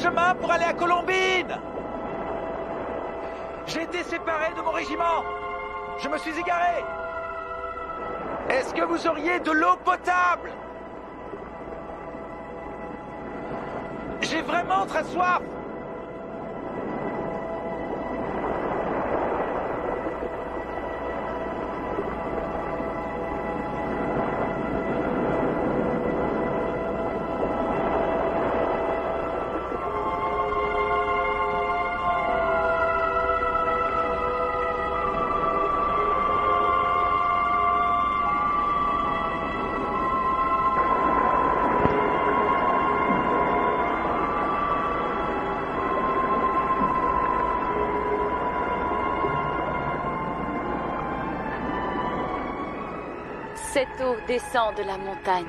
chemin pour aller à Colombine. J'ai été séparé de mon régiment. Je me suis égaré. Est-ce que vous auriez de l'eau potable? J'ai vraiment très soif. Cette eau descend de la montagne.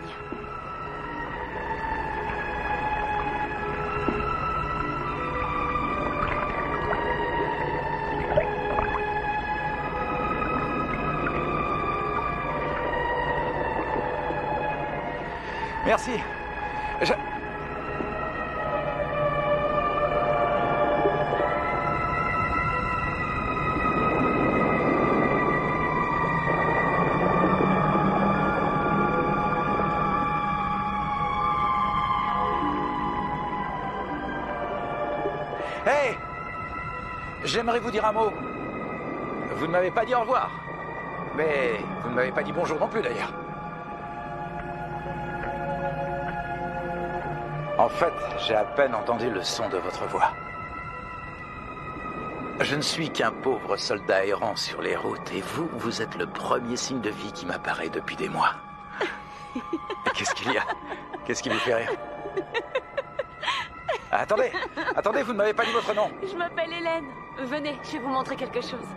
Merci. Hey! J'aimerais vous dire un mot. Vous ne m'avez pas dit au revoir. Mais vous ne m'avez pas dit bonjour non plus, d'ailleurs. En fait, j'ai à peine entendu le son de votre voix. Je ne suis qu'un pauvre soldat errant sur les routes, et vous, vous êtes le premier signe de vie qui m'apparaît depuis des mois. Qu'est-ce qu'il y a? Qu'est-ce qui vous fait rire? Attendez, vous ne m'avez pas dit votre nom. Je m'appelle Hélène. Venez, je vais vous montrer quelque chose.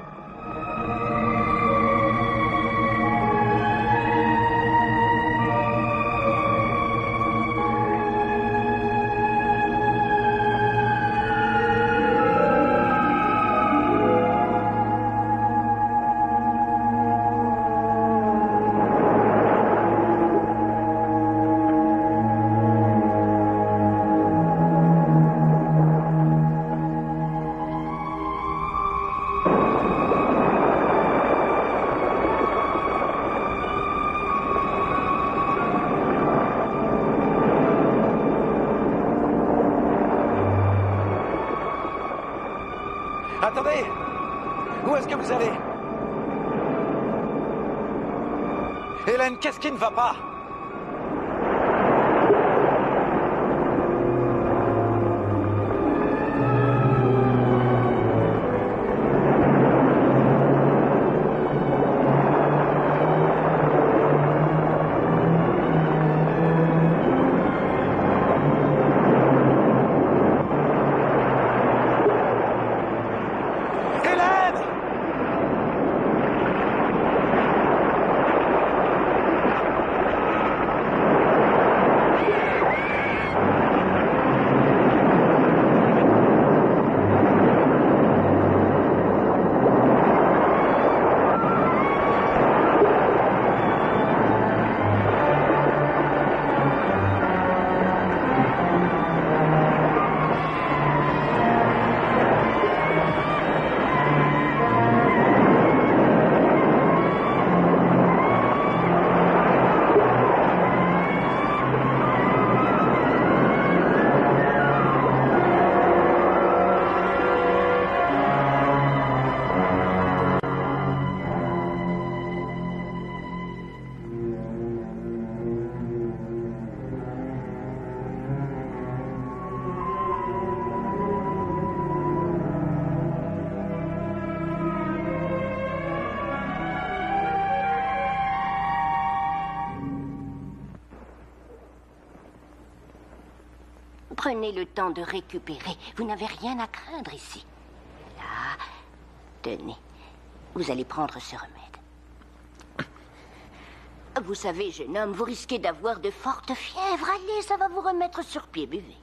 Attendez! Où est-ce que vous allez? Hélène, qu'est-ce qui ne va pas? Prenez le temps de récupérer. Vous n'avez rien à craindre ici. Là, tenez. Vous allez prendre ce remède. Vous savez, jeune homme, vous risquez d'avoir de fortes fièvres. Allez, ça va vous remettre sur pied. Buvez.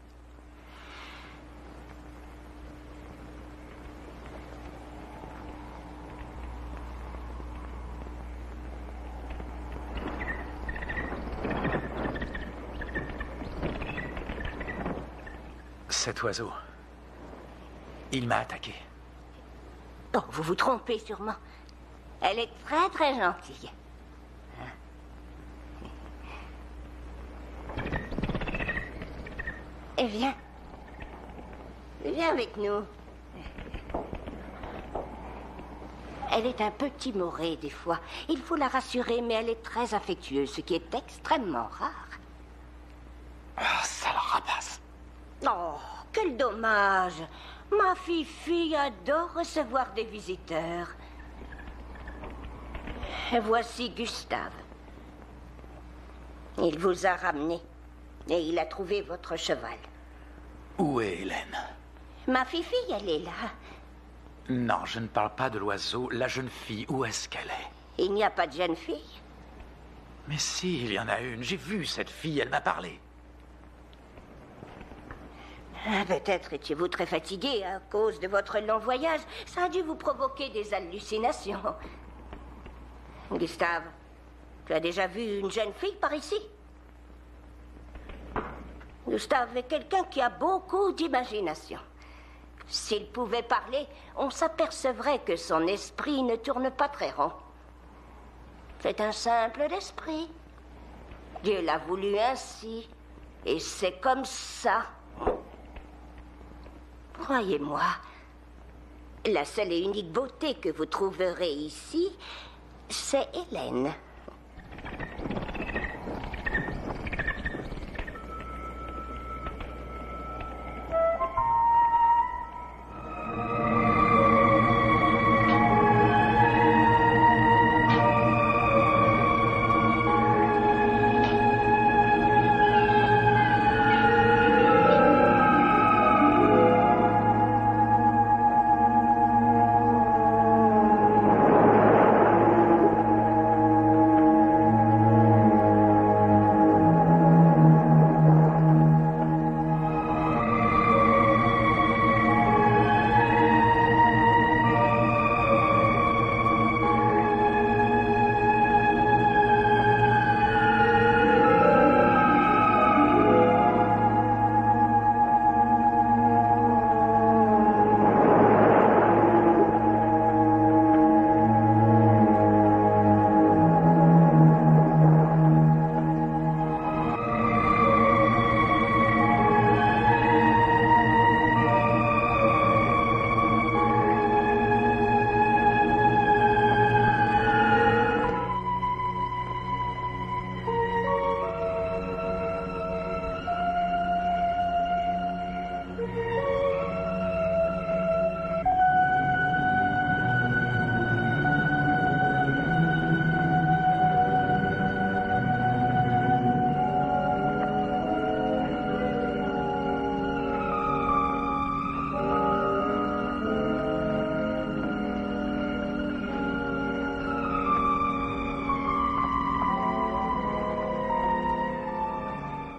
Cet oiseau, il m'a attaqué. Oh, vous vous trompez sûrement. Elle est très, très gentille. Eh bien, viens avec nous. Elle est un peu timorée des fois. Il faut la rassurer, mais elle est très affectueuse, ce qui est extrêmement rare. Ah, sale rapace. Oh, quel dommage. Ma Fifi adore recevoir des visiteurs. Voici Gustave. Il vous a ramené et il a trouvé votre cheval. Où est Hélène? Ma Fifi, elle est là. Non, je ne parle pas de l'oiseau. La jeune fille, où est-ce qu'elle est? Il n'y a pas de jeune fille. Mais si, il y en a une. J'ai vu cette fille, elle m'a parlé. Peut-être étiez-vous très fatigué à cause de votre long voyage. Ça a dû vous provoquer des hallucinations. Gustave, tu as déjà vu une jeune fille par ici? Gustave est quelqu'un qui a beaucoup d'imagination. S'il pouvait parler, on s'apercevrait que son esprit ne tourne pas très rond. C'est un simple d'esprit. Dieu l'a voulu ainsi, et c'est comme ça. Croyez-moi, la seule et unique beauté que vous trouverez ici C'est Hélène.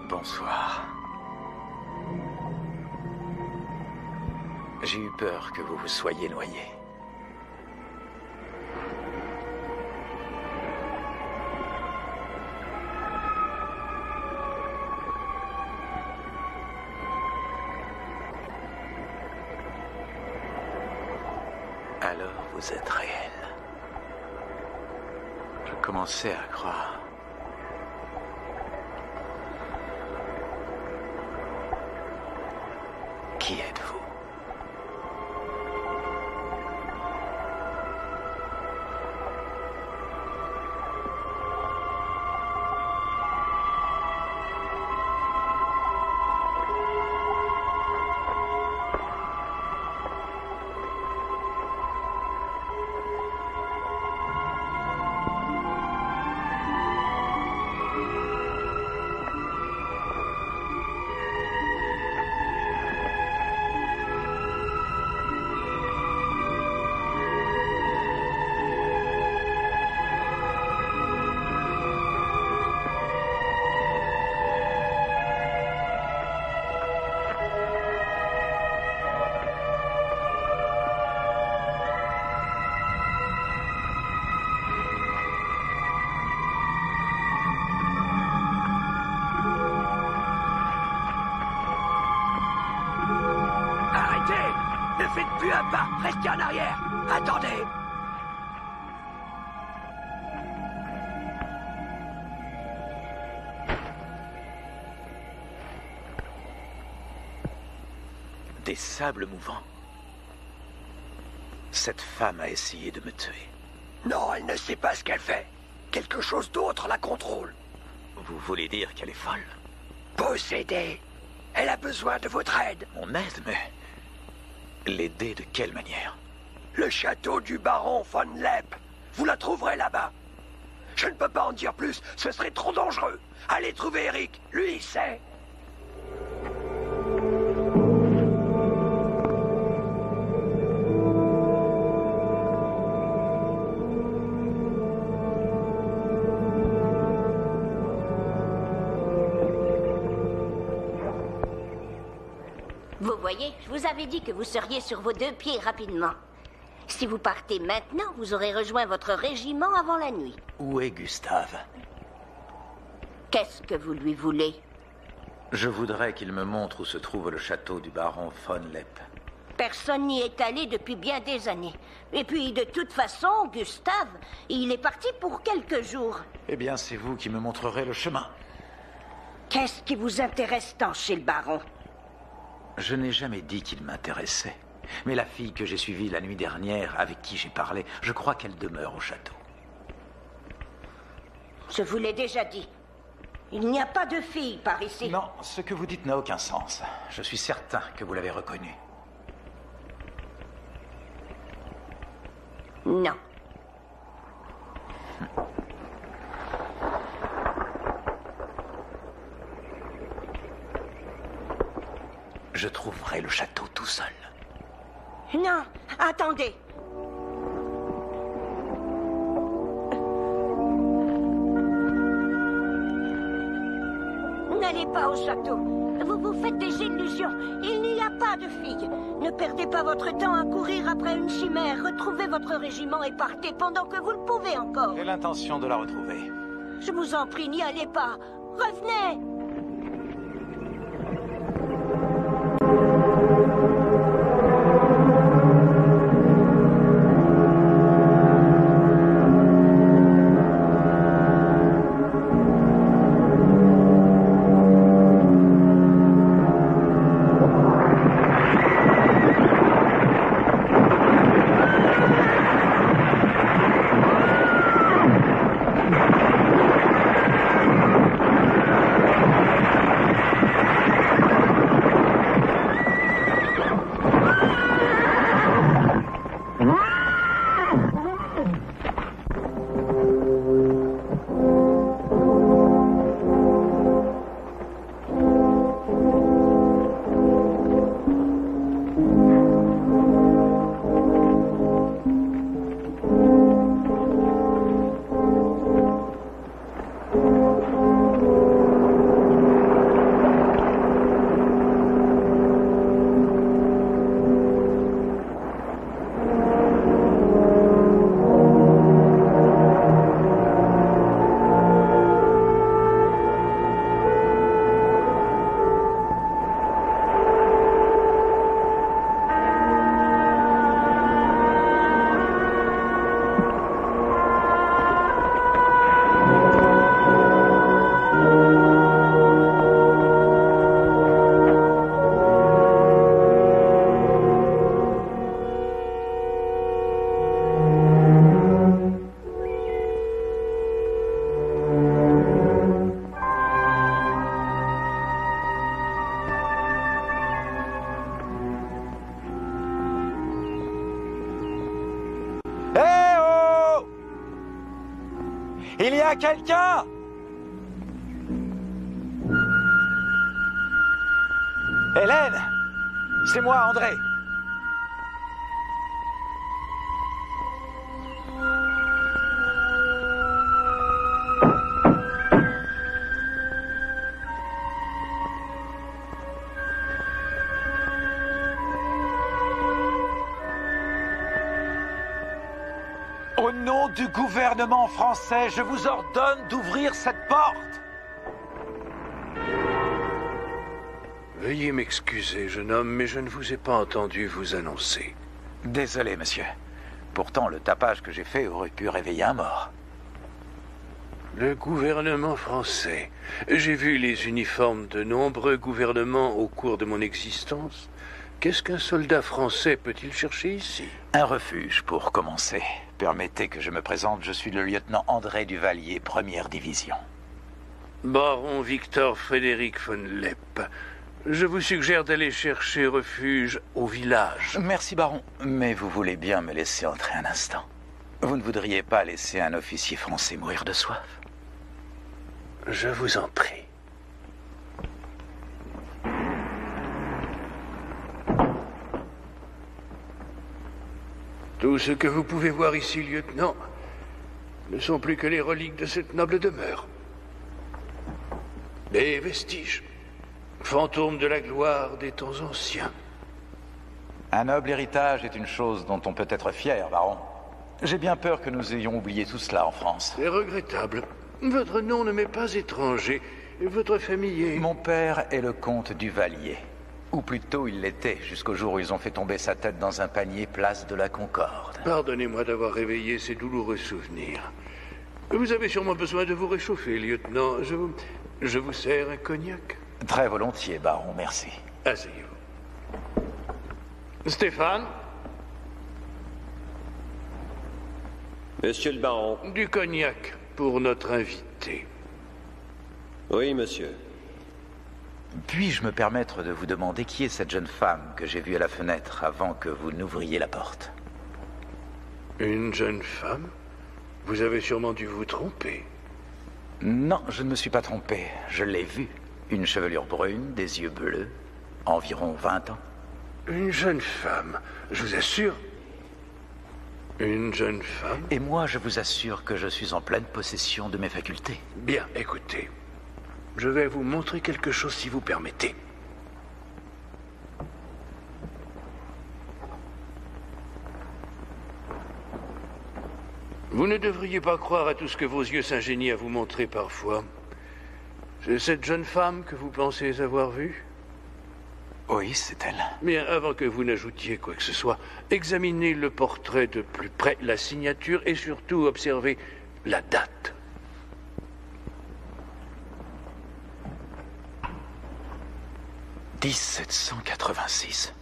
Bonsoir. J'ai eu peur que vous vous soyez noyé. Alors vous êtes réel. Je commençais à croire. Qui êtes-vous? Ne faites plus un pas, restez en arrière. Attendez. Des sables mouvants. Cette femme a essayé de me tuer. Non, elle ne sait pas ce qu'elle fait. Quelque chose d'autre la contrôle. Vous voulez dire qu'elle est folle? Possédée. Elle a besoin de votre aide. Mon aide, mais... L'aider de quelle manière? Le château du baron von Lepp. Vous la trouverez là-bas. Je ne peux pas en dire plus, ce serait trop dangereux. Allez trouver Eric, lui il sait. Vous voyez, je vous avais dit que vous seriez sur vos deux pieds rapidement. Si vous partez maintenant, vous aurez rejoint votre régiment avant la nuit. Où est Gustave? Qu'est-ce que vous lui voulez? Je voudrais qu'il me montre où se trouve le château du baron von Lepp. Personne n'y est allé depuis bien des années. Et puis, de toute façon, Gustave, il est parti pour quelques jours. Eh bien, c'est vous qui me montrerez le chemin. Qu'est-ce qui vous intéresse tant chez le baron? Je n'ai jamais dit qu'il m'intéressait. Mais la fille que j'ai suivie la nuit dernière, avec qui j'ai parlé, je crois qu'elle demeure au château. Je vous l'ai déjà dit. Il n'y a pas de fille par ici. Non, ce que vous dites n'a aucun sens. Je suis certain que vous l'avez reconnu. Non. Je trouverai le château tout seul. Non, attendez. N'allez pas au château. Vous vous faites des illusions. Il n'y a pas de fille. Ne perdez pas votre temps à courir après une chimère. Retrouvez votre régiment et partez pendant que vous le pouvez encore. J'ai l'intention de la retrouver. Je vous en prie, n'y allez pas. Revenez. Il y a quelqu'un? Hélène! C'est moi, André. Au nom du gouvernement français, je vous ordonne d'ouvrir cette porte. Veuillez m'excuser, jeune homme, mais je ne vous ai pas entendu vous annoncer. Désolé, monsieur. Pourtant, le tapage que j'ai fait aurait pu réveiller un mort. Le gouvernement français. J'ai vu les uniformes de nombreux gouvernements au cours de mon existence. Qu'est-ce qu'un soldat français peut-il chercher ici? Un refuge, pour commencer. Permettez que je me présente, je suis le lieutenant André Duvalier, 1re division. Baron Victor Frédéric von Lepp. Je vous suggère d'aller chercher refuge au village. Merci, baron, mais vous voulez bien me laisser entrer un instant. Vous ne voudriez pas laisser un officier français mourir de soif? Je vous en prie. Tout ce que vous pouvez voir ici, lieutenant, ne sont plus que les reliques de cette noble demeure. Des vestiges, fantômes de la gloire des temps anciens. Un noble héritage est une chose dont on peut être fier, baron. J'ai bien peur que nous ayons oublié tout cela en France. C'est regrettable. Votre nom ne m'est pas étranger. Votre famille est... Mon père est le comte Duvalier. Ou plutôt, il l'était, jusqu'au jour où ils ont fait tomber sa tête dans un panier place de la Concorde. Pardonnez-moi d'avoir réveillé ces douloureux souvenirs. Vous avez sûrement besoin de vous réchauffer, lieutenant. Je vous sers un cognac? Très volontiers, baron, merci. Asseyez-vous. Stéphane? Monsieur le baron. Du cognac. pour notre invité. Oui, monsieur. Puis-je me permettre de vous demander qui est cette jeune femme que j'ai vue à la fenêtre avant que vous n'ouvriez la porte? Une jeune femme? Vous avez sûrement dû vous tromper. Non, je ne me suis pas trompé. Je l'ai vue. Une chevelure brune, des yeux bleus, environ 20 ans. Une jeune femme, je vous assure. Une jeune femme? Et moi, je vous assure que je suis en pleine possession de mes facultés. Bien, écoutez. Je vais vous montrer quelque chose si vous permettez. Vous ne devriez pas croire à tout ce que vos yeux s'ingénient à vous montrer parfois. C'est cette jeune femme que vous pensez avoir vue? Oui, c'est elle. Bien, avant que vous n'ajoutiez quoi que ce soit, examinez le portrait de plus près, la signature et surtout observez la date. « 1786.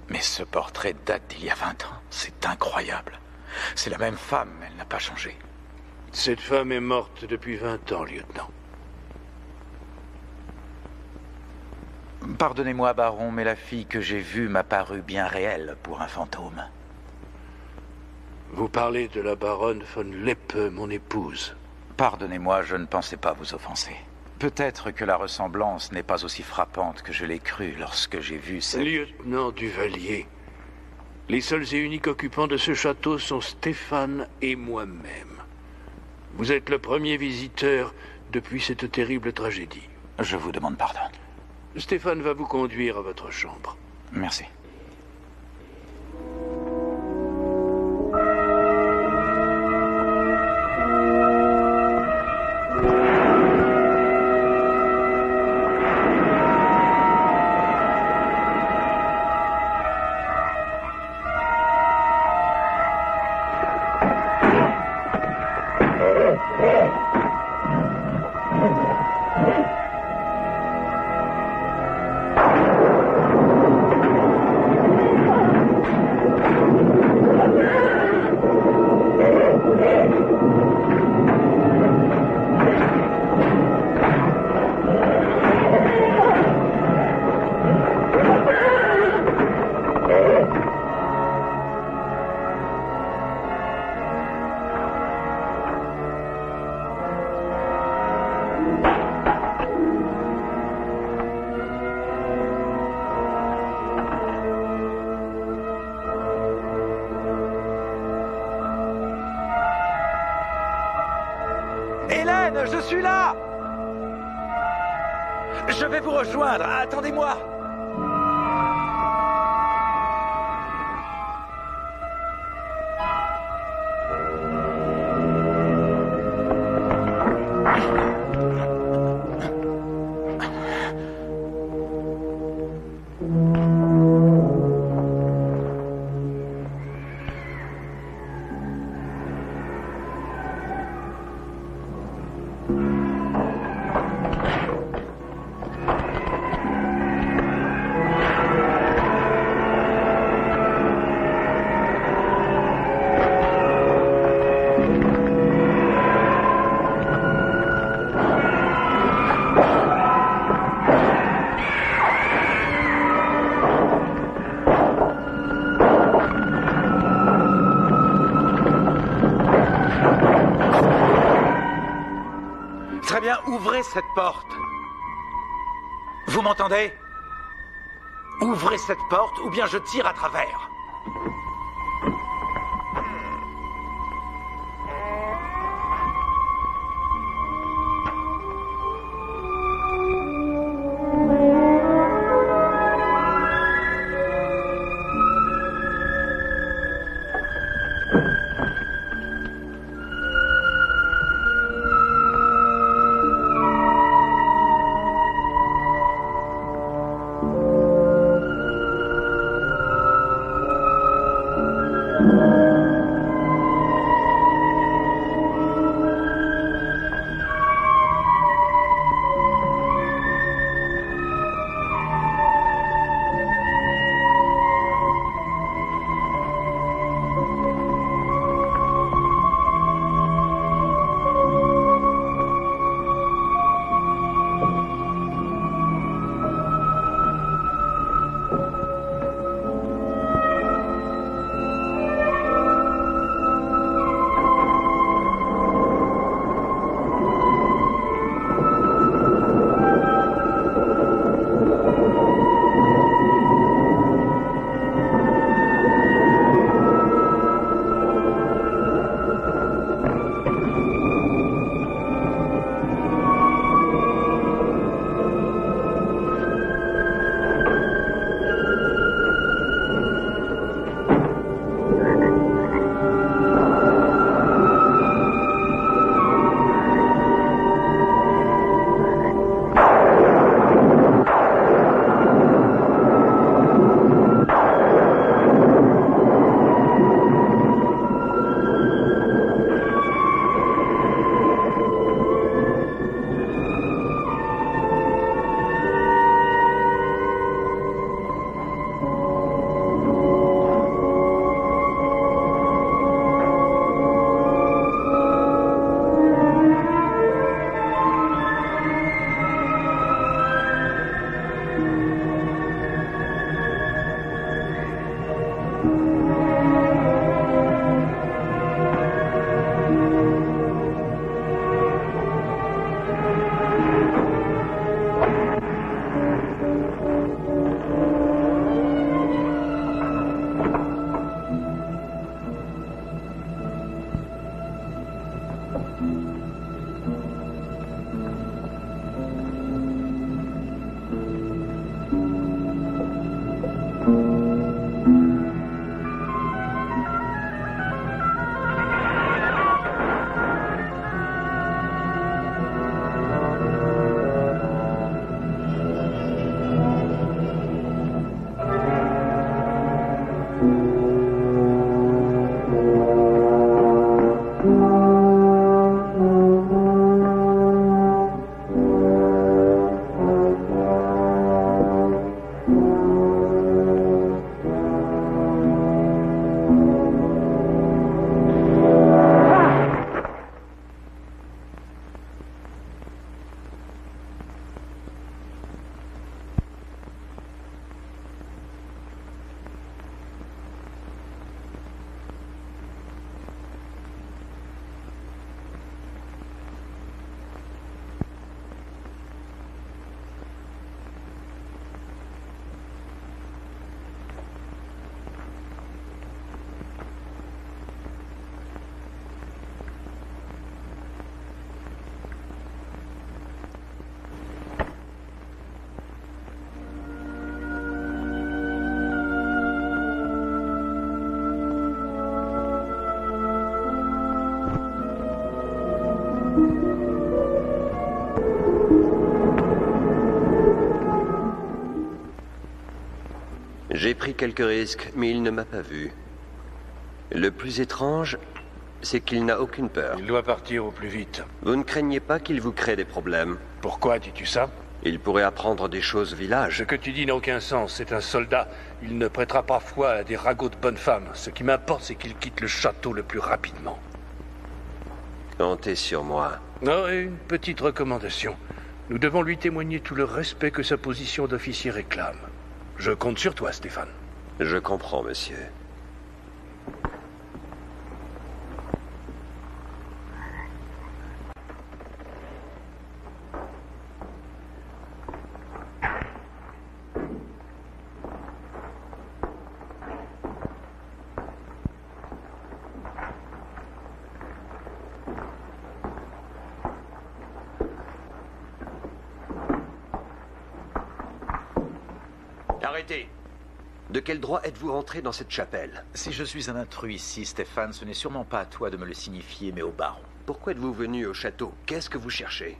Mais ce portrait date d'il y a 20 ans. C'est incroyable. C'est la même femme, elle n'a pas changé. » Cette femme est morte depuis 20 ans, lieutenant. Pardonnez-moi, baron, mais la fille que j'ai vue m'a paru bien réelle pour un fantôme. Vous parlez de la baronne von Leppe, mon épouse. Pardonnez-moi, je ne pensais pas vous offenser. Peut-être que la ressemblance n'est pas aussi frappante que je l'ai cru lorsque j'ai vu cette... Lieutenant Duvalier, les seuls et uniques occupants de ce château sont Stéphane et moi-même. Vous êtes le premier visiteur depuis cette terrible tragédie. Je vous demande pardon. Stéphane va vous conduire à votre chambre. Merci. Hélène, je suis là! Je vais vous rejoindre, attendez-moi! Très bien, ouvrez cette porte. Vous m'entendez? Ouvrez cette porte ou bien je tire à travers. J'ai pris quelques risques, mais il ne m'a pas vu. Le plus étrange, c'est qu'il n'a aucune peur. Il doit partir au plus vite. Vous ne craignez pas qu'il vous crée des problèmes? Pourquoi dis-tu ça? Il pourrait apprendre des choses au village. Ce que tu dis n'a aucun sens. C'est un soldat. Il ne prêtera pas foi à des ragots de bonnes femmes. Ce qui m'importe, c'est qu'il quitte le château le plus rapidement. Comptez sur moi. Oh, et une petite recommandation. Nous devons lui témoigner tout le respect que sa position d'officier réclame. Je compte sur toi, Stéphane. Je comprends, monsieur. Arrêtez! De quel droit êtes-vous entré dans cette chapelle? Si je suis un intrus ici, Stéphane, ce n'est sûrement pas à toi de me le signifier, mais au baron. Pourquoi êtes-vous venu au château? Qu'est-ce que vous cherchez?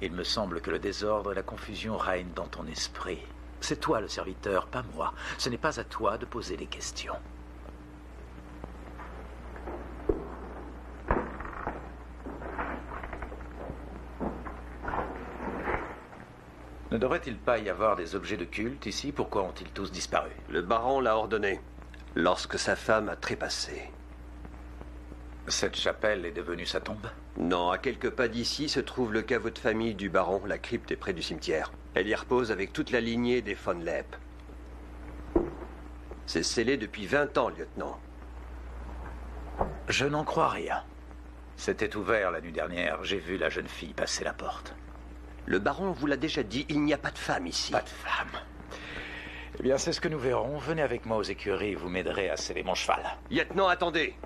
Il me semble que le désordre et la confusion règnent dans ton esprit. C'est toi le serviteur, pas moi. Ce n'est pas à toi de poser des questions. Ne devrait-il pas y avoir des objets de culte ici? Pourquoi ont-ils tous disparu? Le baron l'a ordonné, lorsque sa femme a trépassé. Cette chapelle est devenue sa tombe? Non, à quelques pas d'ici se trouve le caveau de famille du baron. La crypte est près du cimetière. Elle y repose avec toute la lignée des von Lepp. C'est scellé depuis 20 ans, lieutenant. Je n'en crois rien. C'était ouvert la nuit dernière. J'ai vu la jeune fille passer la porte. Le baron vous l'a déjà dit, il n'y a pas de femme ici. Pas de femme. Eh bien, c'est ce que nous verrons. Venez avec moi aux écuries, vous m'aiderez à sceller mon cheval. Lieutenant, attendez.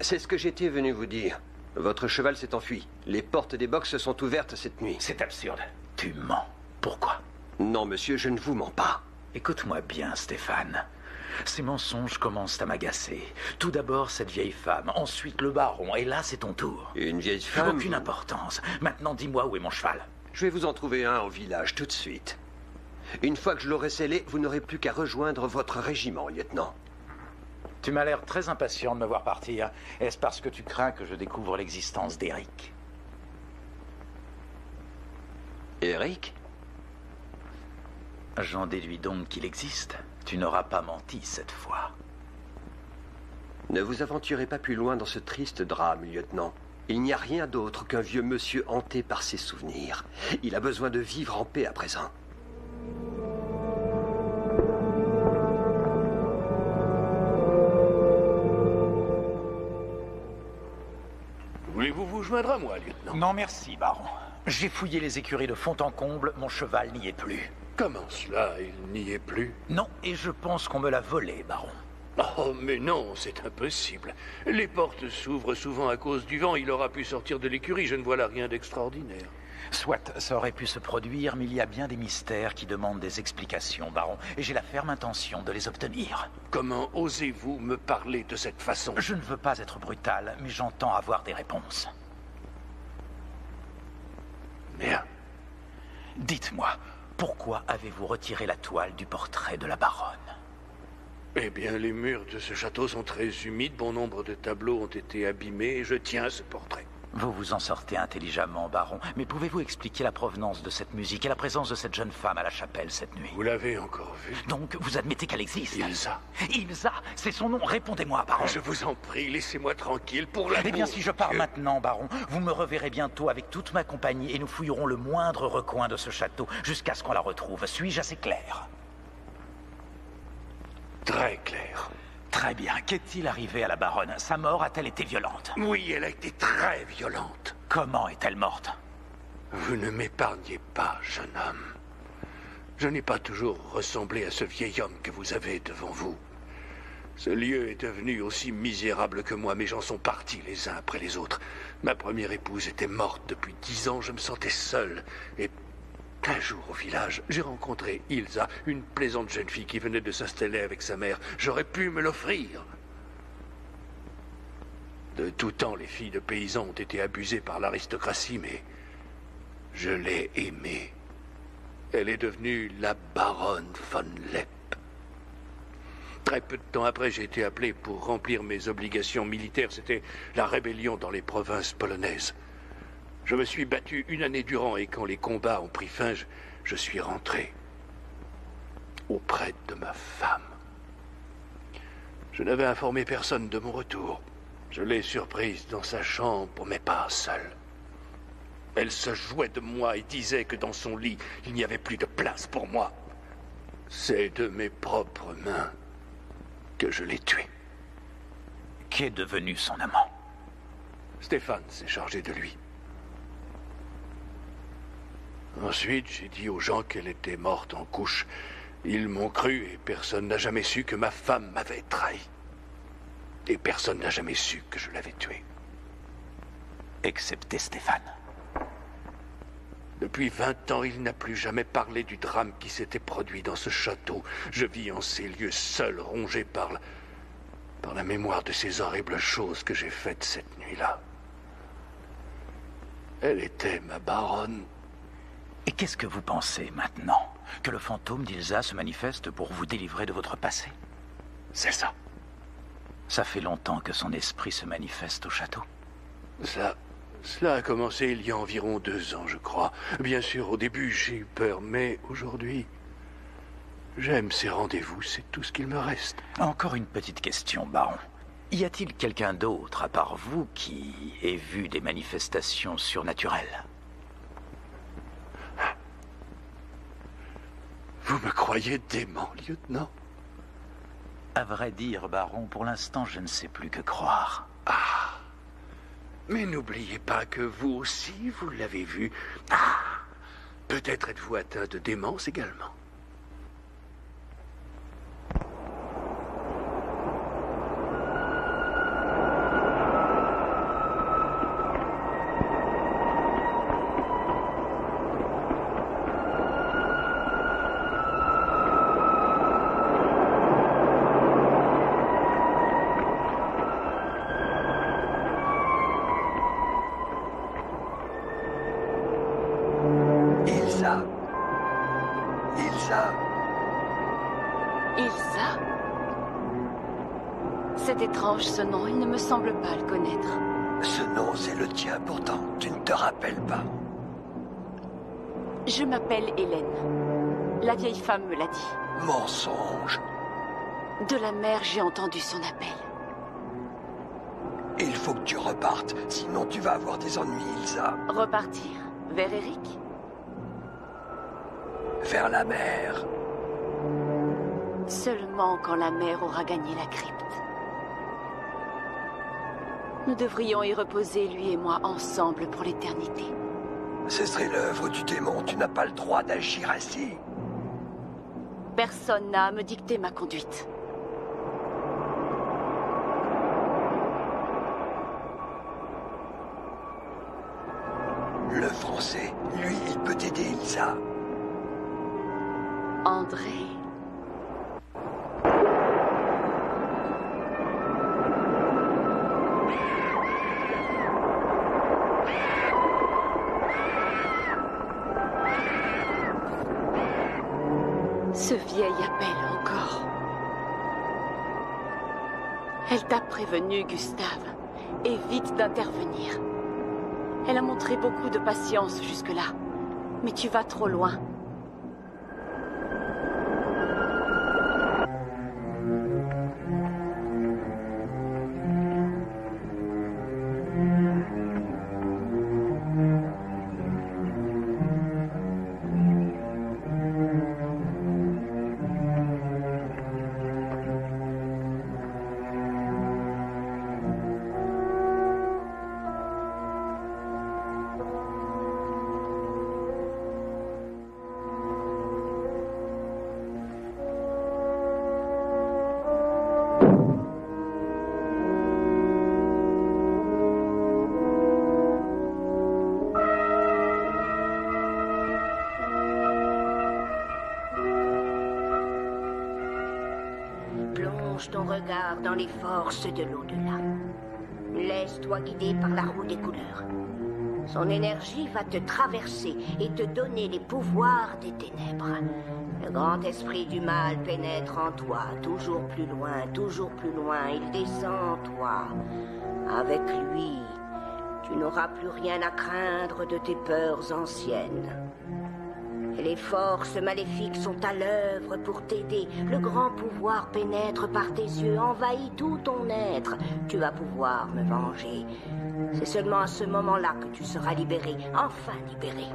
C'est ce que j'étais venu vous dire. Votre cheval s'est enfui. Les portes des boxes sont ouvertes cette nuit. C'est absurde. Tu mens. Pourquoi? Non, monsieur, je ne vous mens pas. Écoute-moi bien, Stéphane. Ces mensonges commencent à m'agacer. Tout d'abord, cette vieille femme. Ensuite, le baron. Et là, c'est ton tour. Une vieille femme? Aucune importance. Maintenant, dis-moi où est mon cheval. Je vais vous en trouver un au village tout de suite. Une fois que je l'aurai scellé, vous n'aurez plus qu'à rejoindre votre régiment, lieutenant. Tu m'as l'air très impatient de me voir partir. Est-ce parce que tu crains que je découvre l'existence d'Eric? Eric? J'en déduis donc qu'il existe. Tu n'auras pas menti cette fois. Ne vous aventurez pas plus loin dans ce triste drame, lieutenant. Il n'y a rien d'autre qu'un vieux monsieur hanté par ses souvenirs. Il a besoin de vivre en paix à présent. Voulez-vous vous joindre à moi, lieutenant? Non, merci, baron. J'ai fouillé les écuries de fond en comble, mon cheval n'y est plus. Comment cela? Il n'y est plus? Non, et je pense qu'on me l'a volé, baron. Oh, mais non, c'est impossible. Les portes s'ouvrent souvent à cause du vent. Il aura pu sortir de l'écurie. Je ne vois là rien d'extraordinaire. Soit, ça aurait pu se produire, mais il y a bien des mystères qui demandent des explications, baron, et j'ai la ferme intention de les obtenir. Comment osez-vous me parler de cette façon? Je ne veux pas être brutal, mais j'entends avoir des réponses. Bien. Dites-moi, pourquoi avez-vous retiré la toile du portrait de la baronne? Eh bien, les murs de ce château sont très humides. Bon nombre de tableaux ont été abîmés et je tiens à ce portrait. Vous vous en sortez intelligemment, baron, mais pouvez-vous expliquer la provenance de cette musique et la présence de cette jeune femme à la chapelle cette nuit? Vous l'avez encore vue? Donc, vous admettez qu'elle existe? Ilsa. Ilsa, c'est son nom, répondez-moi, baron. Je vous en prie, laissez-moi tranquille pour l'amour. Eh bien, si je pars Dieu. maintenant, baron, vous me reverrez bientôt avec toute ma compagnie et nous fouillerons le moindre recoin de ce château jusqu'à ce qu'on la retrouve. Suis-je assez clair? Très clair. Très bien. Qu'est-il arrivé à la baronne? Sa mort a-t-elle été violente? Oui, elle a été très violente. Comment est-elle morte? Vous ne m'épargnez pas, jeune homme. Je n'ai pas toujours ressemblé à ce vieil homme que vous avez devant vous. Ce lieu est devenu aussi misérable que moi. Mes gens sont partis les uns après les autres. Ma première épouse était morte depuis 10 ans. Je me sentais seul. Et un jour au village, j'ai rencontré Ilsa, une plaisante jeune fille qui venait de s'installer avec sa mère. J'aurais pu me l'offrir. De tout temps, les filles de paysans ont été abusées par l'aristocratie, mais je l'ai aimée. Elle est devenue la baronne von Lepp. Très peu de temps après, j'ai été appelé pour remplir mes obligations militaires. C'était la rébellion dans les provinces polonaises. Je me suis battu une année durant et quand les combats ont pris fin, je suis rentré auprès de ma femme. Je n'avais informé personne de mon retour. Je l'ai surprise dans sa chambre, mais pas seule. Elle se jouait de moi et disait que dans son lit, il n'y avait plus de place pour moi. C'est de mes propres mains que je l'ai tué. Qu'est devenu son amant? Stéphane s'est chargé de lui. Ensuite, j'ai dit aux gens qu'elle était morte en couche. Ils m'ont cru et personne n'a jamais su que ma femme m'avait trahi. Et personne n'a jamais su que je l'avais tuée. Excepté Stéphane. Depuis 20 ans, il n'a plus jamais parlé du drame qui s'était produit dans ce château. Je vis en ces lieux seul, rongé par la mémoire de ces horribles choses que j'ai faites cette nuit-là. Elle était ma baronne. Et qu'est-ce que vous pensez maintenant? Que le fantôme d'Ilsa se manifeste pour vous délivrer de votre passé? C'est ça. Ça fait longtemps que son esprit se manifeste au château. Cela a commencé il y a environ 2 ans, je crois. Bien sûr, au début, j'ai eu peur, mais aujourd'hui, j'aime ces rendez-vous, c'est tout ce qu'il me reste. Encore une petite question, baron. Y a-t-il quelqu'un d'autre, à part vous, qui ait vu des manifestations surnaturelles? Vous me croyez dément, lieutenant? À vrai dire, baron, pour l'instant, je ne sais plus que croire. Ah. Mais n'oubliez pas que vous aussi, vous l'avez vu. Ah. Peut-être êtes-vous atteint de démence également. Ilsa? C'est étrange ce nom, il ne me semble pas le connaître. Ce nom, c'est le tien pourtant. Tu ne te rappelles pas. Je m'appelle Hélène. La vieille femme me l'a dit. Mensonge. De la mer, j'ai entendu son appel. Il faut que tu repartes, sinon tu vas avoir des ennuis, Ilsa. Repartir? Vers Eric? Vers la mer. Seulement quand la mer aura gagné la crypte. Nous devrions y reposer, lui et moi, ensemble pour l'éternité. Ce serait l'œuvre du démon, tu n'as pas le droit d'agir ainsi. Personne n'a à me dicter ma conduite. forcer. Lui, il peut t'aider, Ilsa. André. Ce vieil appel encore. Elle t'a prévenu, Gustave. Évite d'intervenir. Elle a montré beaucoup de patience jusque-là. Mais tu vas trop loin. Ton regard dans les forces de l'au-delà. Laisse-toi guider par la roue des couleurs. Son énergie va te traverser et te donner les pouvoirs des ténèbres. Le grand esprit du mal pénètre en toi, toujours plus loin, il descend en toi. Avec lui, tu n'auras plus rien à craindre de tes peurs anciennes. Les forces maléfiques sont à l'œuvre pour t'aider. Le grand pouvoir pénètre par tes yeux, envahit tout ton être. Tu vas pouvoir me venger. C'est seulement à ce moment-là que tu seras libéré, enfin libéré.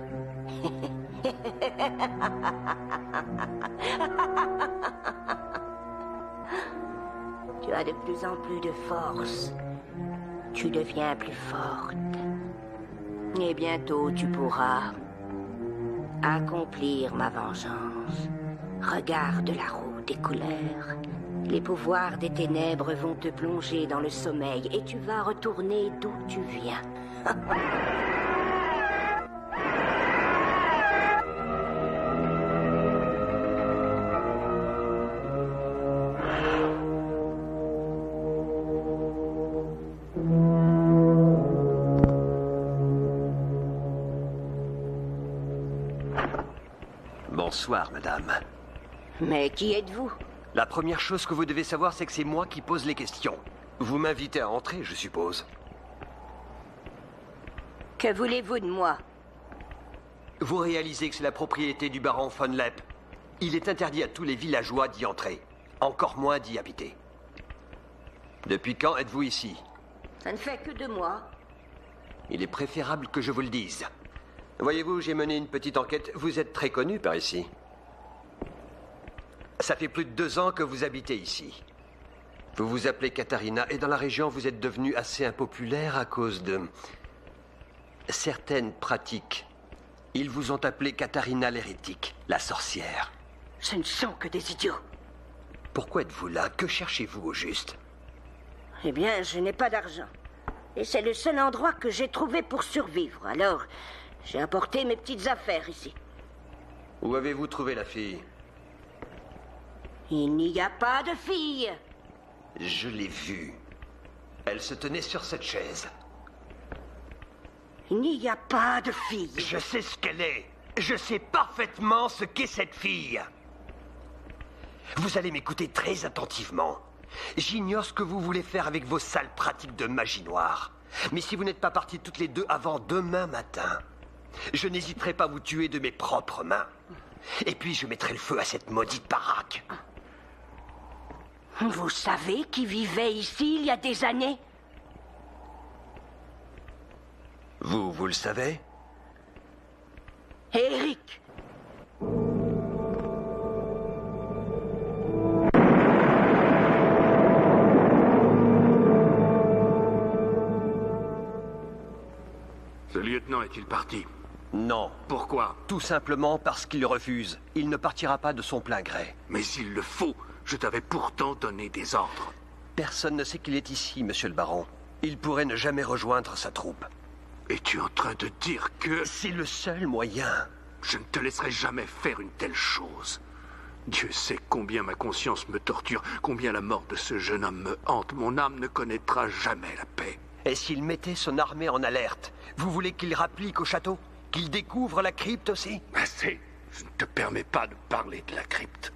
Tu as de plus en plus de force. Tu deviens plus forte. Et bientôt tu pourras accomplir ma vengeance. Regarde la roue des couleurs. Les pouvoirs des ténèbres vont te plonger dans le sommeil et tu vas retourner d'où tu viens. Bonsoir, madame. Mais qui êtes-vous? La première chose que vous devez savoir, c'est que c'est moi qui pose les questions. Vous m'invitez à entrer, je suppose. Que voulez-vous de moi? Vous réalisez que c'est la propriété du baron von Lepp. Il est interdit à tous les villageois d'y entrer. Encore moins d'y habiter. Depuis quand êtes-vous ici? Ça ne fait que 2 mois. Il est préférable que je vous le dise. Voyez-vous, j'ai mené une petite enquête. Vous êtes très connu par ici. Ça fait plus de 2 ans que vous habitez ici. Vous vous appelez Katharina et dans la région, vous êtes devenu assez impopulaire à cause de certaines pratiques. Ils vous ont appelé Katharina l'hérétique, la sorcière. Ce ne sont que des idiots. Pourquoi êtes-vous là? Que cherchez-vous au juste? Eh bien, je n'ai pas d'argent. Et c'est le seul endroit que j'ai trouvé pour survivre. Alors, j'ai apporté mes petites affaires ici. Où avez-vous trouvé la fille? Il n'y a pas de fille. Je l'ai vue. Elle se tenait sur cette chaise. Il n'y a pas de fille. Je sais ce qu'elle est. Je sais parfaitement ce qu'est cette fille. Vous allez m'écouter très attentivement. J'ignore ce que vous voulez faire avec vos sales pratiques de magie noire. Mais si vous n'êtes pas partis toutes les deux avant demain matin, je n'hésiterai pas à vous tuer de mes propres mains. Et puis je mettrai le feu à cette maudite baraque. Vous savez qui vivait ici il y a des années? Vous le savez? Eric. Ce lieutenant est-il parti? Non. Pourquoi? Tout simplement parce qu'il refuse. Il ne partira pas de son plein gré. Mais s'il le faut, je t'avais pourtant donné des ordres. Personne ne sait qu'il est ici, monsieur le baron. Il pourrait ne jamais rejoindre sa troupe. Es-tu en train de dire que... C'est le seul moyen. Je ne te laisserai jamais faire une telle chose. Dieu sait combien ma conscience me torture, combien la mort de ce jeune homme me hante. Mon âme ne connaîtra jamais la paix. Et s'il mettait son armée en alerte, vous voulez qu'il rapplique au château? Qu'il découvre la crypte aussi? Assez. Je ne te permets pas de parler de la crypte.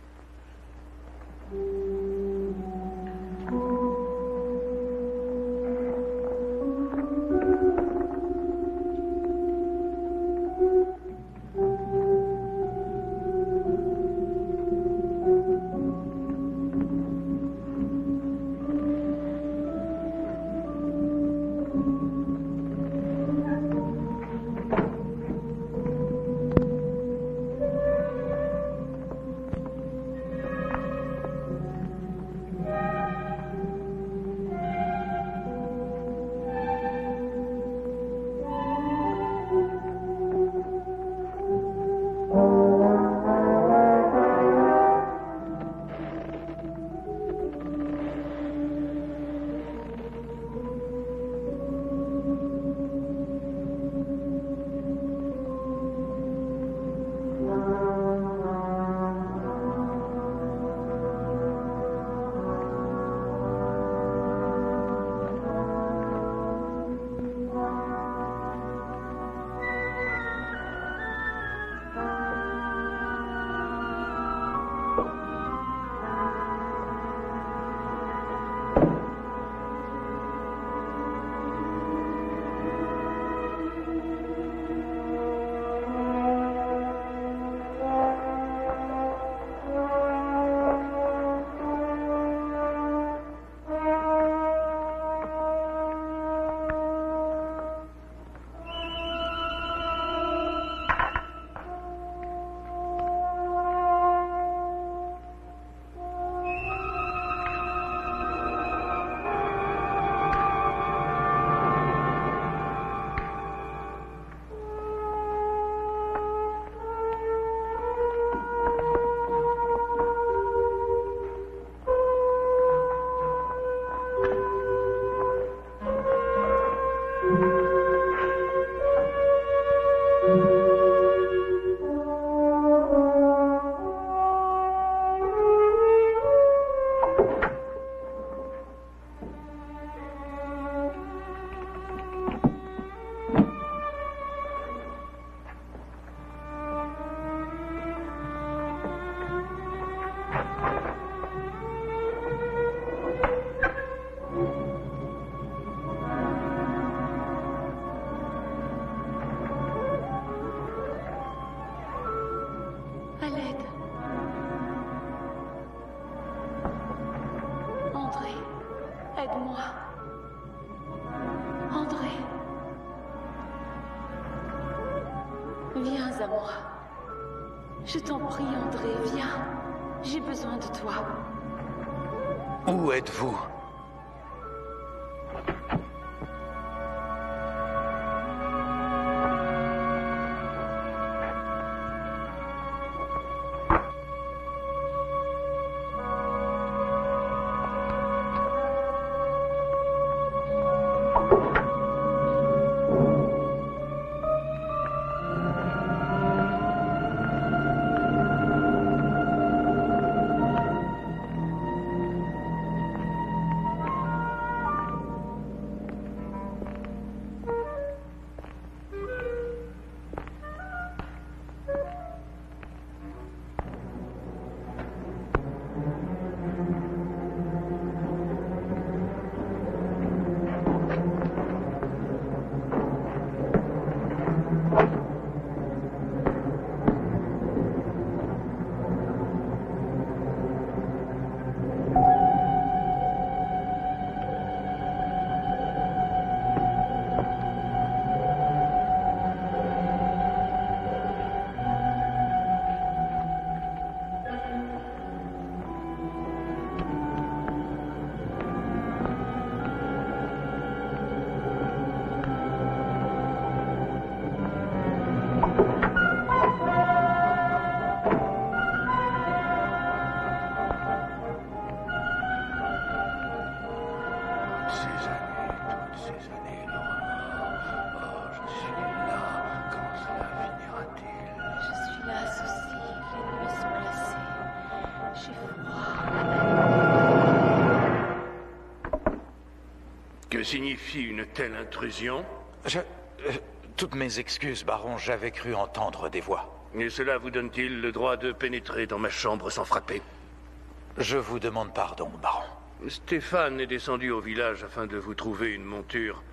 Aide-moi. André. Viens à moi. Je t'en prie, André, viens. J'ai besoin de toi. Où êtes-vous? Que signifie une telle intrusion? Toutes mes excuses, baron, j'avais cru entendre des voix. Et cela vous donne-t-il le droit de pénétrer dans ma chambre sans frapper? Je vous demande pardon, baron. Stéphane est descendu au village afin de vous trouver une monture.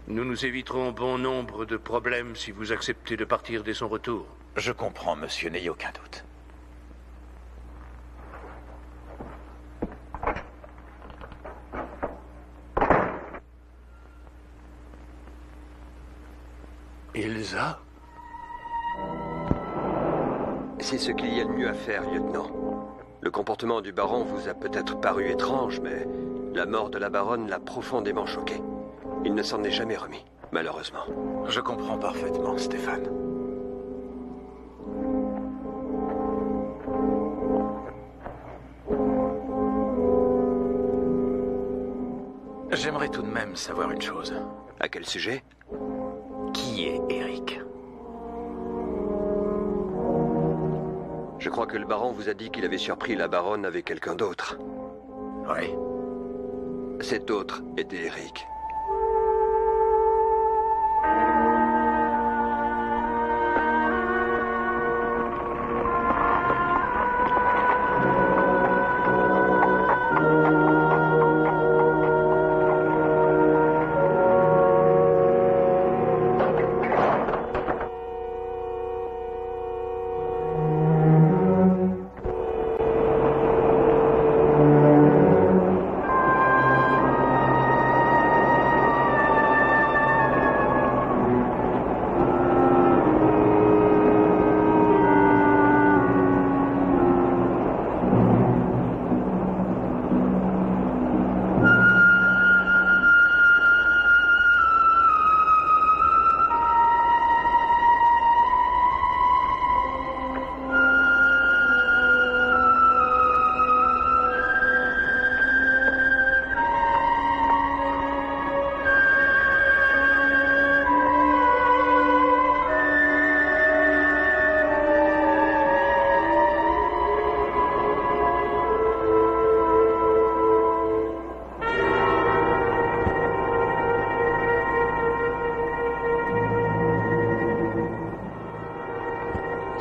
Nous nous éviterons bon nombre de problèmes si vous acceptez de partir dès son retour. Je comprends, monsieur, n'ayez aucun doute. Ilsa? C'est ce qu'il y a de mieux à faire, lieutenant. Le comportement du baron vous a peut-être paru étrange, mais la mort de la baronne l'a profondément choqué. Il ne s'en est jamais remis, malheureusement. Je comprends parfaitement, Stéphane. J'aimerais tout de même savoir une chose. À quel sujet? Qui est Eric? Je crois que le baron vous a dit qu'il avait surpris la baronne avec quelqu'un d'autre. Oui. Cet autre était Eric.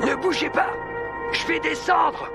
Ne bougez pas! Je vais descendre!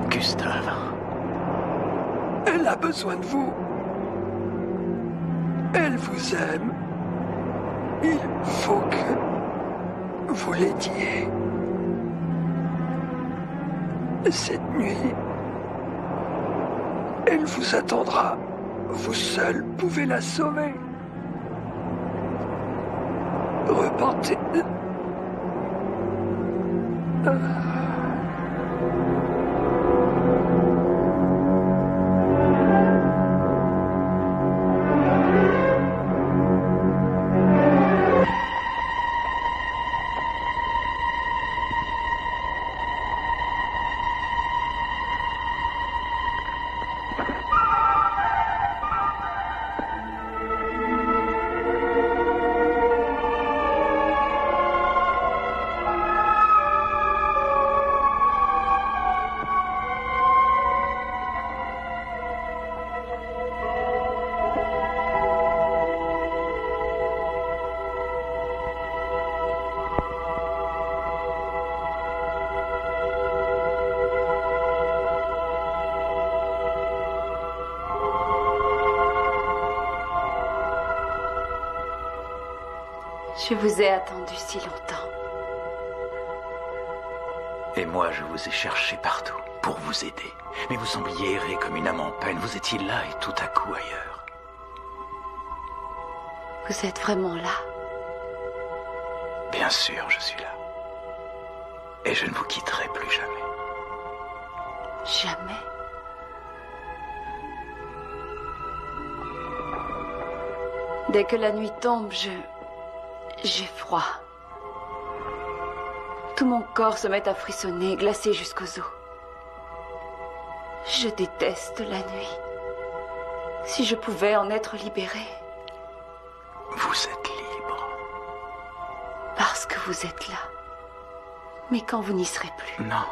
Gustave. Elle a besoin de vous. Elle vous aime. Il faut que vous l'aidiez. Cette nuit, elle vous attendra. Vous seul pouvez la sauver. Repentez. Je vous ai attendu si longtemps. Et moi, je vous ai cherché partout pour vous aider. Mais vous sembliez errer comme une âme en peine. Vous étiez là et tout à coup ailleurs. Vous êtes vraiment là? Bien sûr, je suis là. Et je ne vous quitterai plus jamais. Jamais? Dès que la nuit tombe, j'ai froid. Tout mon corps se met à frissonner, glacé jusqu'aux os. Je déteste la nuit. Si je pouvais en être libérée. Vous êtes libre. Parce que vous êtes là. Mais quand vous n'y serez plus. Non.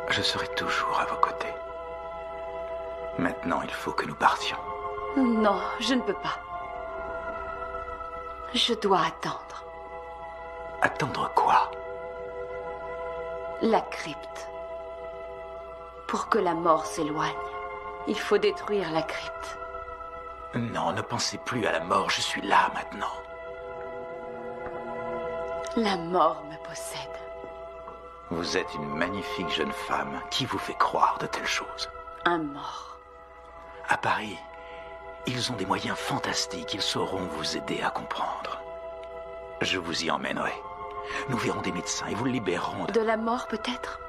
Je serai toujours à vos côtés. Maintenant, il faut que nous partions. Non, je ne peux pas. Je dois attendre. Attendre quoi? La crypte. Pour que la mort s'éloigne, il faut détruire la crypte. Non, ne pensez plus à la mort, je suis là maintenant. La mort me possède. Vous êtes une magnifique jeune femme. Qui vous fait croire de telles choses? Un mort. À Paris, ils ont des moyens fantastiques. Ils sauront vous aider à comprendre. Je vous y emmènerai. Nous verrons des médecins et vous libérerons De la mort, peut-être?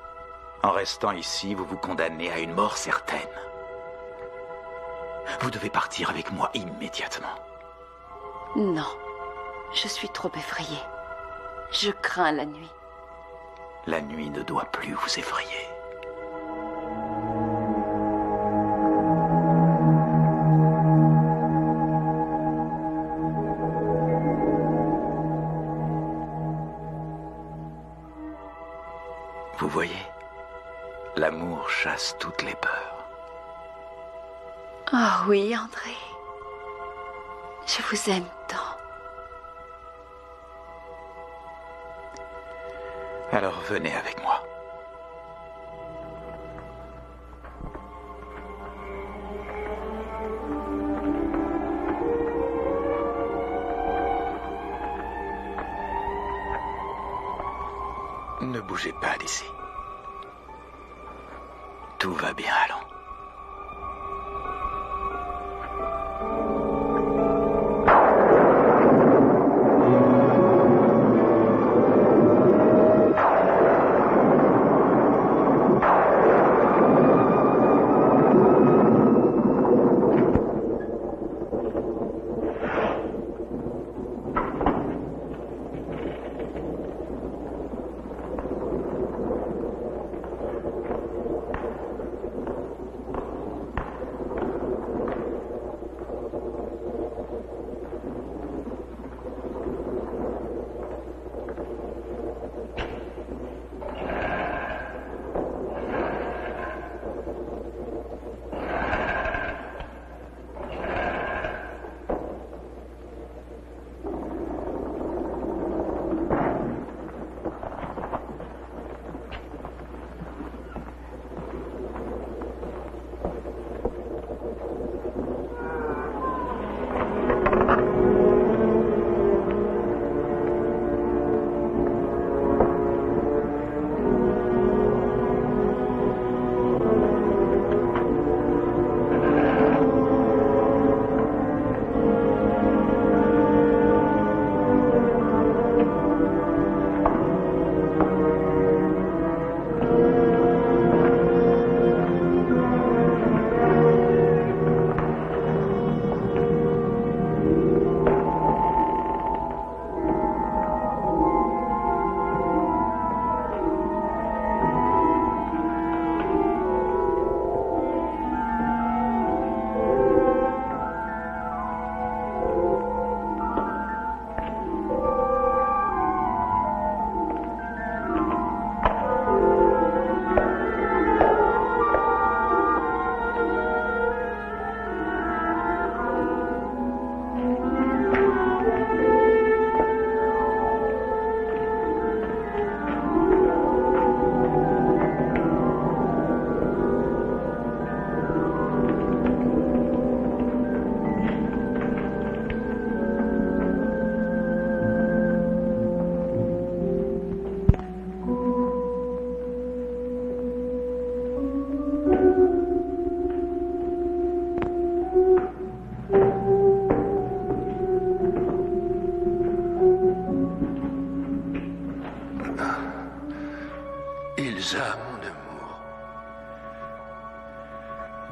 En restant ici, vous vous condamnez à une mort certaine. Vous devez partir avec moi immédiatement. Non. Je suis trop effrayée. Je crains la nuit. La nuit ne doit plus vous effrayer. Vous voyez, l'amour chasse toutes les peurs. Oh oui, André. Je vous aime tant. Alors venez avec moi. Ne bougez pas d'ici. Tout va bien, allons.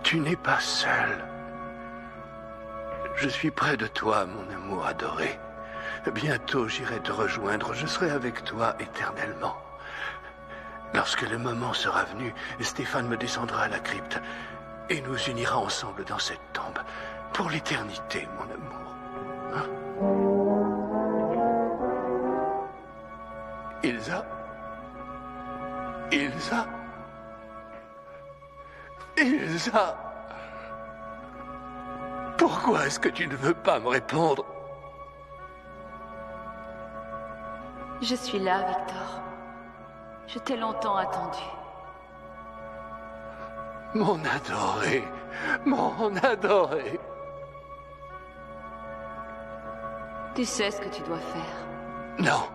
Tu n'es pas seul. Je suis près de toi, mon amour adoré. Bientôt, j'irai te rejoindre. Je serai avec toi éternellement. Lorsque le moment sera venu, Stéphane me descendra à la crypte et nous unira ensemble dans cette tombe pour l'éternité, mon amour. Hein? Ilsa? Ilsa? Ilsa? Pourquoi est-ce que tu ne veux pas me répondre? Je suis là, Victor. Je t'ai longtemps attendu. Mon adoré, mon adoré. Tu sais ce que tu dois faire. Non.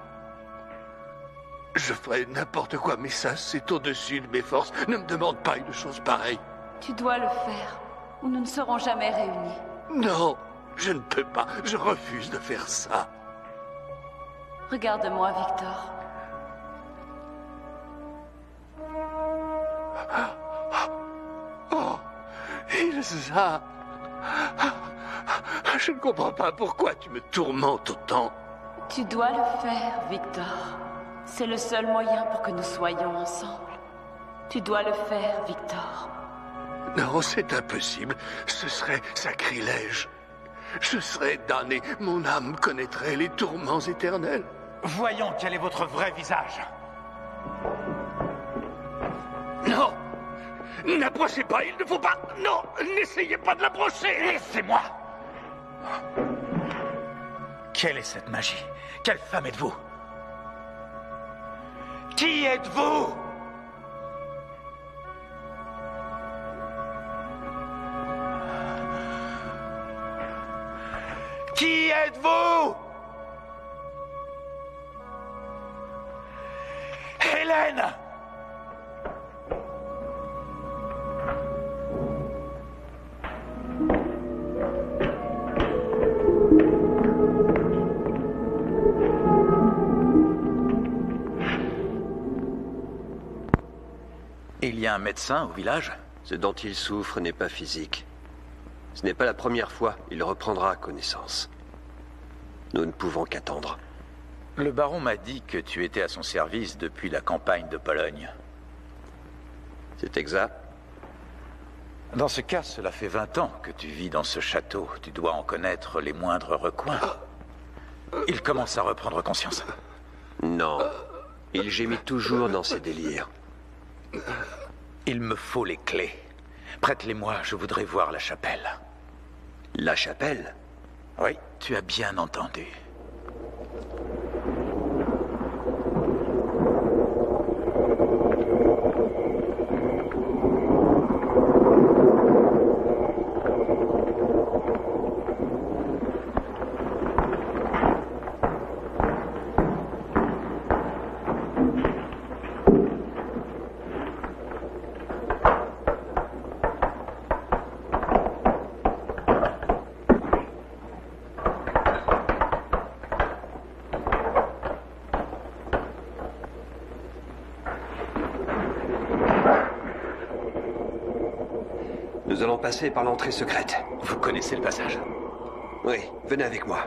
Je ferai n'importe quoi, mais ça, c'est au-dessus de mes forces. Ne me demande pas une chose pareille. Tu dois le faire, ou nous ne serons jamais réunis. Non, je ne peux pas. Je refuse de faire ça. Regarde-moi, Victor. Oh, Ilsa. Je ne comprends pas pourquoi tu me tourmentes autant. Tu dois le faire, Victor. C'est le seul moyen pour que nous soyons ensemble. Tu dois le faire, Victor. Non, c'est impossible. Ce serait sacrilège. Je serais damné. Mon âme connaîtrait les tourments éternels. Voyons quel est votre vrai visage. Non! N'approchez pas, il ne faut pas... Non! N'essayez pas de l'approcher! Laissez-moi! Quelle est cette magie? Quelle femme êtes-vous? Qui êtes-vous? Qui êtes-vous? Hélène! Il y a un médecin au village? Ce dont il souffre n'est pas physique. Ce n'est pas la première fois, il reprendra connaissance. Nous ne pouvons qu'attendre. Le baron m'a dit que tu étais à son service depuis la campagne de Pologne. C'est exact. Dans ce cas, cela fait 20 ans que tu vis dans ce château. Tu dois en connaître les moindres recoins. Il commence à reprendre conscience. Non. Il gémit toujours dans ses délires. Il me faut les clés. Prête-les-moi, je voudrais voir la chapelle. La chapelle? Oui, tu as bien entendu. Nous allons passer par l'entrée secrète. Vous connaissez le passage? Oui, venez avec moi.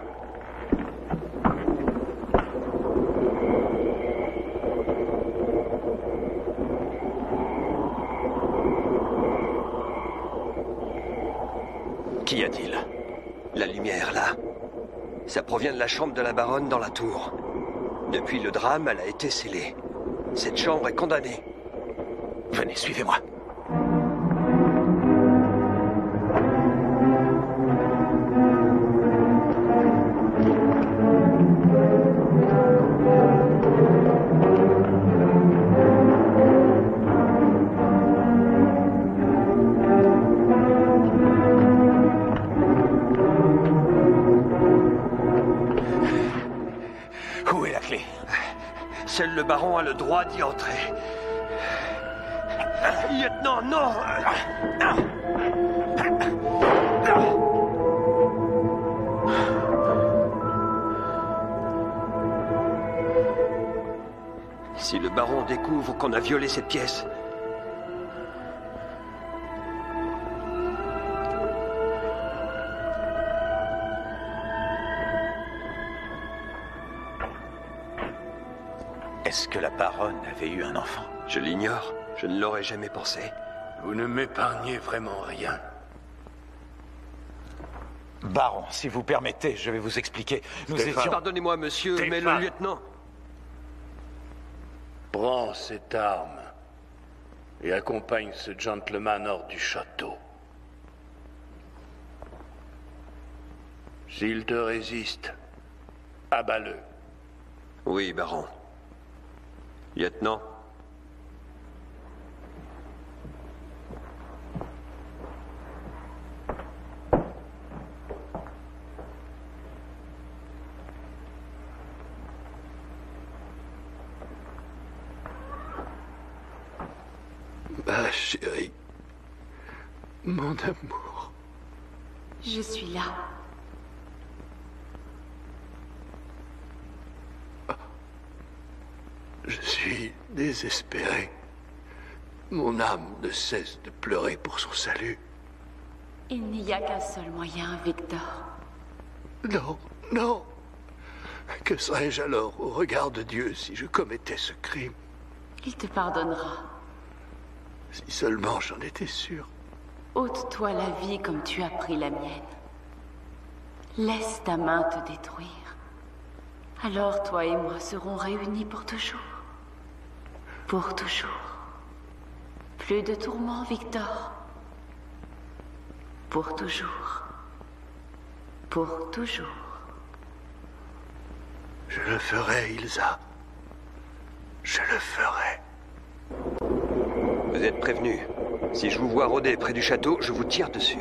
Qu'y a-t-il? La lumière, là. Ça provient de la chambre de la baronne dans la tour. Depuis le drame, elle a été scellée. Cette chambre est condamnée. Venez, suivez-moi. Où est la clé? Seul le baron a le droit d'y entrer. Lieutenant, non! Si le baron découvre qu'on a violé cette pièce... Est-ce que la baronne avait eu un enfant? Je l'ignore. Je ne l'aurais jamais pensé. Vous ne m'épargnez vraiment rien. Baron, si vous permettez, je vais vous expliquer. Nous Stéphane. étions... Pardonnez-moi, monsieur, mais le Stéphane. lieutenant... Prends cette arme et accompagne ce gentleman hors du château. S'il te résiste, abats-le. Oui, baron. Lieutenant. Ma chérie, mon amour. Je suis là. Je suis désespéré. Mon âme ne cesse de pleurer pour son salut. Il n'y a qu'un seul moyen, Victor. Non, non. Que serais-je alors au regard de Dieu si je commettais ce crime? Il te pardonnera. Si seulement j'en étais sûr. Ôte-toi la vie comme tu as pris la mienne. Laisse ta main te détruire. Alors toi et moi serons réunis pour toujours. Pour toujours. Plus de tourments, Victor. Pour toujours. Pour toujours. Je le ferai, Ilsa. Je le ferai. Vous êtes prévenu. Si je vous vois rôder près du château, je vous tire dessus.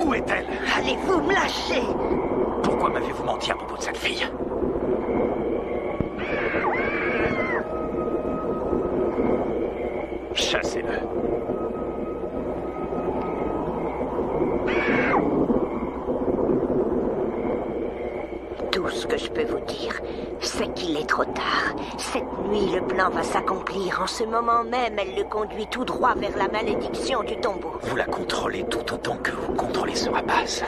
Où est-elle? Allez-vous me lâcher? Pourquoi m'avez-vous menti à propos de cette fille? Chassez-le. Tout ce que je peux vous dire, c'est qu'il est trop tard. Cette nuit, le plan va s'accomplir. En ce moment même, elle le conduit tout droit vers la malédiction du tombeau. Vous la contrôlez tout autant que vous contrôlez ce rapace.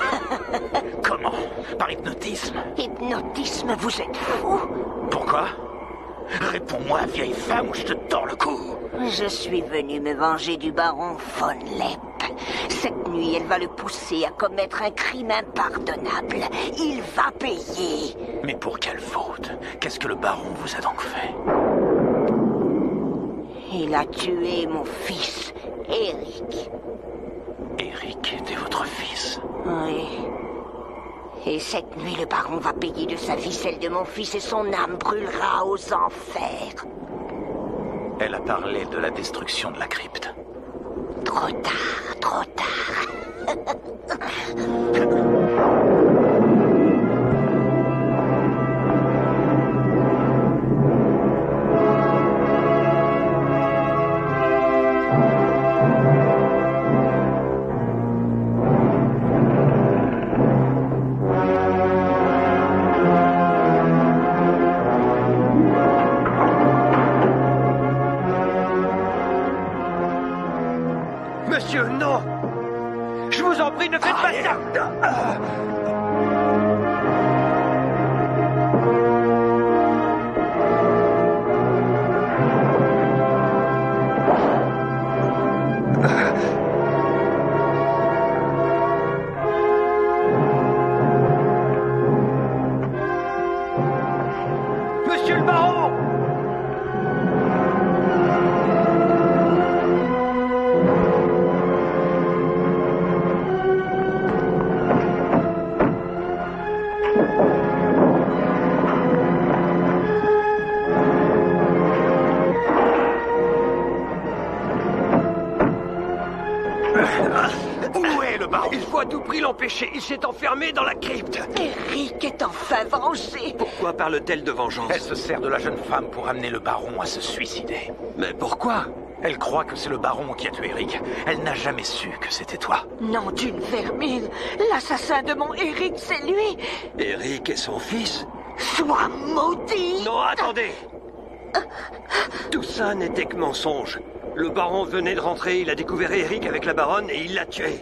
Comment? Par hypnotisme? Hypnotisme, vous êtes fou? Pourquoi? Réponds-moi, vieille femme, ou je te tords le cou. Je suis venu me venger du baron von Lepp. Cette nuit, elle va le pousser à commettre un crime impardonnable. Il va payer. Mais pour quelle faute? Qu'est-ce que le baron vous a donc fait? Il a tué mon fils, Eric. Eric était votre fils? Oui. Et cette nuit, le baron va payer de sa vie celle de mon fils et son âme brûlera aux enfers. Elle a parlé de la destruction de la crypte. Trop tard, trop tard. Monsieur, non! Je vous en prie, ne faites pas ça! Monsieur le baron! faut à tout prix l'empêcher. Il s'est enfermé dans la crypte. Eric est enfin vengé. Pourquoi parle-t-elle de vengeance? Elle se sert de la jeune femme pour amener le baron à se suicider. Mais pourquoi? Elle croit que c'est le baron qui a tué Eric. Elle n'a jamais su que c'était toi. Nom d'une vermine. L'assassin de mon Eric, c'est lui. Eric est son fils? Sois maudit. Non, attendez! Tout ça n'était que mensonge. Le baron venait de rentrer, il a découvert Eric avec la baronne et il l'a tué.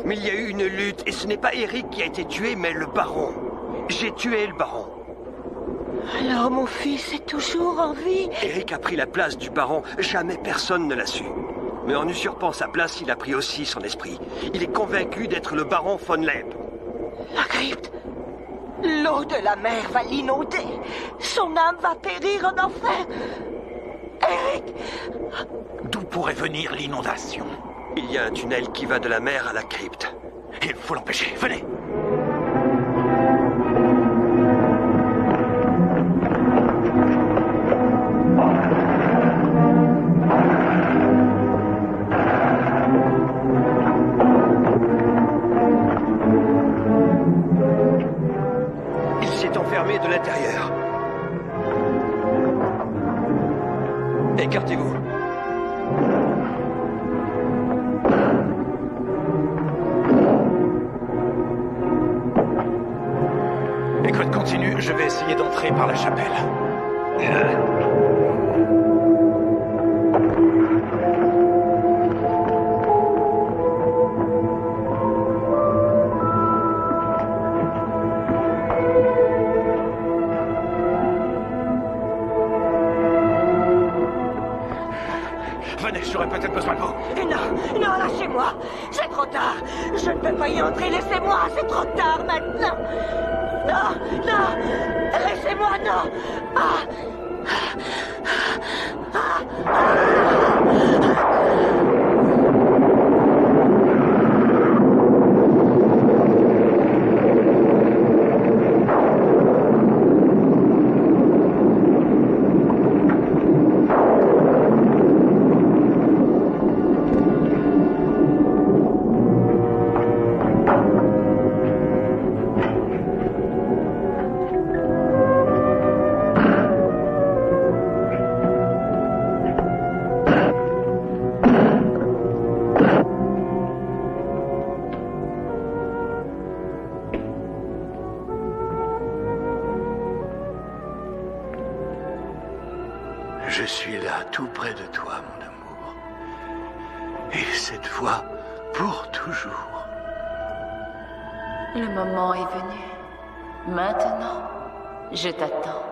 Mais il y a eu une lutte et ce n'est pas Eric qui a été tué, mais le baron. J'ai tué le baron. Alors mon fils est toujours en vie. Eric a pris la place du baron, jamais personne ne l'a su. Mais en usurpant sa place, il a pris aussi son esprit. Il est convaincu d'être le baron von Leb. La crypte. L'eau de la mer va l'inonder. Son âme va périr en enfer. Eric! D'où pourrait venir l'inondation? Il y a un tunnel qui va de la mer à la crypte. Il faut l'empêcher. Venez! Il s'est enfermé de l'intérieur. Écartez-vous. Écoute, continue. Je vais essayer d'entrer par la chapelle. Venez, j'aurais peut-être besoin de vous. Non, non, lâchez-moi. C'est trop tard. Je ne peux pas y entrer. Laissez-moi. C'est trop tard maintenant. Non, non. Laissez-moi, non. Ah. Je suis là, tout près de toi, mon amour. Et cette fois, pour toujours. Le moment est venu. Maintenant, je t'attends.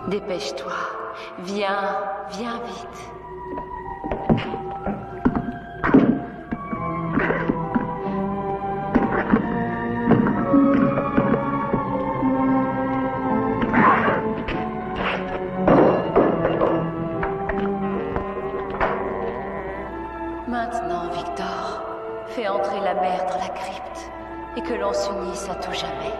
Dépêche-toi. Viens, viens vite. Maintenant, Victor, fais entrer la mer dans la crypte et que l'on s'unisse à tout jamais.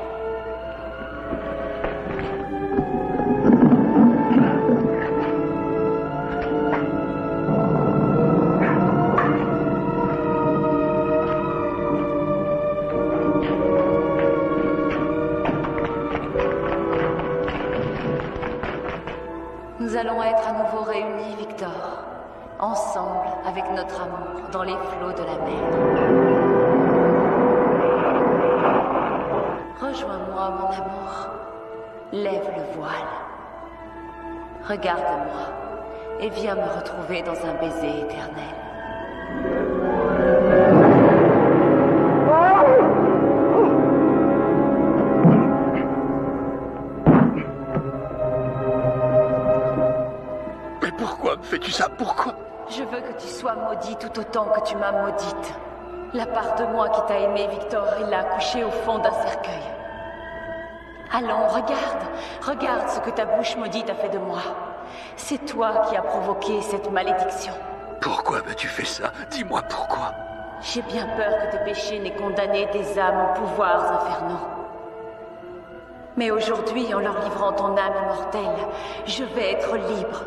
Nous allons être à nouveau réunis, Victor. Ensemble, avec notre amour, dans les flots de la mer. Rejoins-moi, mon amour. Lève le voile. Regarde-moi et viens me retrouver dans un baiser éternel. Mais pourquoi me fais-tu ça? Pourquoi? Je veux que tu sois maudit tout autant que tu m'as maudite. La part de moi qui t'a aimé, Victor, il l'a accouchée au fond d'un cercueil. Allons, regarde. Regarde ce que ta bouche maudite a fait de moi. C'est toi qui as provoqué cette malédiction. Pourquoi m'as-tu fait ça? Dis-moi pourquoi. J'ai bien peur que tes péchés n'aient condamné des âmes aux pouvoirs infernaux. Mais aujourd'hui, en leur livrant ton âme immortelle, je vais être libre.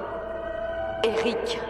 Eric.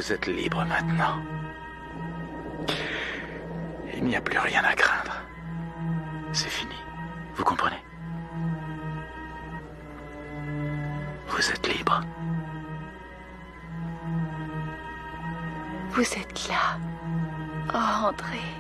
Vous êtes libre maintenant. Il n'y a plus rien à craindre. C'est fini. Vous comprenez? Vous êtes libre. Vous êtes là. Oh, André.